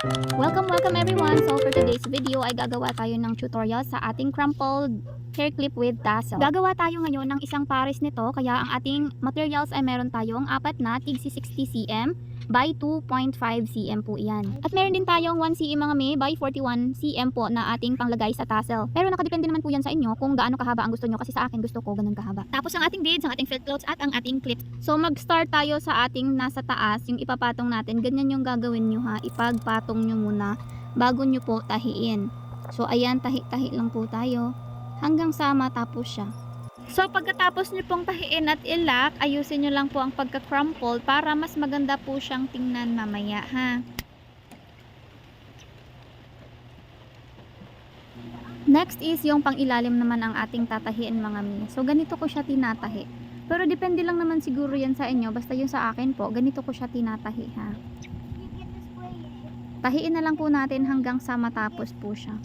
Welcome everyone! So for today's video ay gagawa tayo ng tutorial sa ating crumpled hair clip with tassel. Gagawa tayo ngayon ng isang pares nito, kaya ang ating materials ay meron tayong apat na tig 60 cm by 2.5 cm po iyan. At meron din tayong 1 cm mga may by 41 cm po na ating panglagay sa tassel. Pero nakadepende naman po yan sa inyo kung gaano kahaba ang gusto nyo, kasi sa akin gusto ko ganun kahaba. Tapos ang ating beads, ang ating felt clothes at ang ating clips. So mag-start tayo sa ating nasa taas, yung ipapatong natin. Ganyan yung gagawin nyo ha, ipagpatong nyo muna bago nyo po tahiin. So ayan, tahi-tahi lang po tayo hanggang sa matapos siya. So pagkatapos nyo pong tahiin at ilak, ayusin nyo lang po ang pagka-crumple para mas maganda po siyang tingnan mamaya ha. Next is yung pang-ilalim naman ang ating tatahiin mga mi. So ganito ko siya tinatahi. Pero depende lang naman siguro yan sa inyo. Basta yung sa akin po, ganito ko siya tinatahi ha. Tahiin na lang po natin hanggang sa matapos po siya.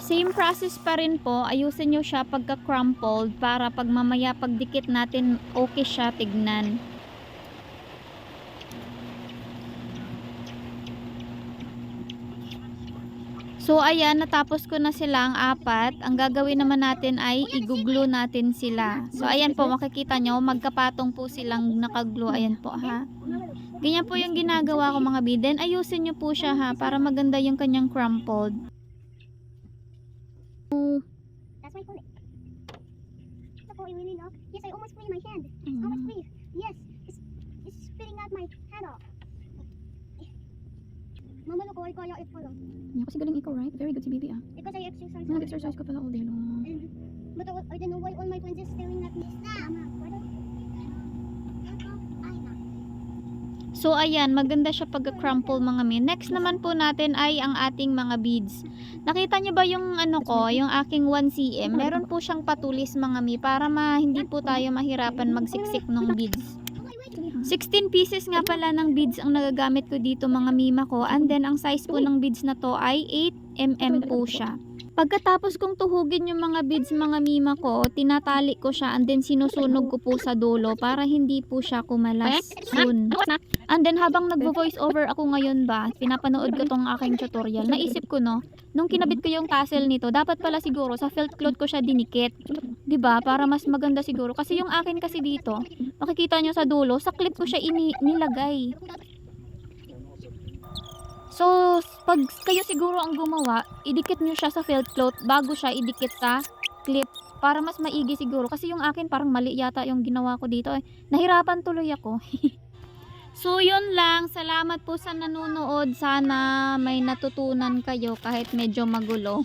Same process pa rin po, ayusin nyo siya pagka-crumpled para pag mamaya pagdikit natin okay siya tignan. So ayan, natapos ko na silang apat. Ang gagawin naman natin ay i-glue natin sila. So ayan po, makikita nyo, magkapatong po silang nakaglue. Ayan po ha. Ganyan po yung ginagawa ko mga biden. Ayusin nyo po siya ha, para maganda yung kanyang crumpled. That's my phone. Look, oh, it really look. Yes, I almost sprained my hand. It's almost sprained. Yes, it's spitting out my hand off. Mama, look, oh, I got it pala. Yeah, kasi galing ikaw, right? Very good si baby ah. Because I exercise. Nag-exercise ka pala all day long. But I don't know why all my friends is staring at me. Mama, what are So ayan, maganda siya pagka-crumple mga min. Next naman po natin ay ang ating mga beads. Nakita nyo ba yung ano ko, yung aking 1 cm? Meron po siyang patulis mga mi para hindi po tayo mahirapan magsiksik ng beads. 16 pieces nga pala ng beads ang nagagamit ko dito mga mima ko, and then ang size po ng beads na to ay 8 mm po siya. Pagkatapos kong tuhugin yung mga beads mga mima ko, tinatali ko siya and then sinusunog ko po sa dulo para hindi po siya kumalas soon. And then habang nagvo-voice over ako ngayon ba, pinapanood ko tong aking tutorial, naisip ko no, nung kinabit ko yung tassel nito, dapat pala siguro sa felt cloth ko siya dinikit. 'Di ba? Para mas maganda siguro. Kasi yung akin kasi dito, makikita nyo sa dulo, sa clip ko siya nilagay. So, pag kayo siguro ang gumawa, idikit nyo siya sa felt cloth bago siya idikit sa clip para mas maigi siguro. Kasi yung akin parang mali yata yung ginawa ko dito. Nahirapan tuloy ako. So, yun lang. Salamat po sa nanonood. Sana may natutunan kayo kahit medyo magulo.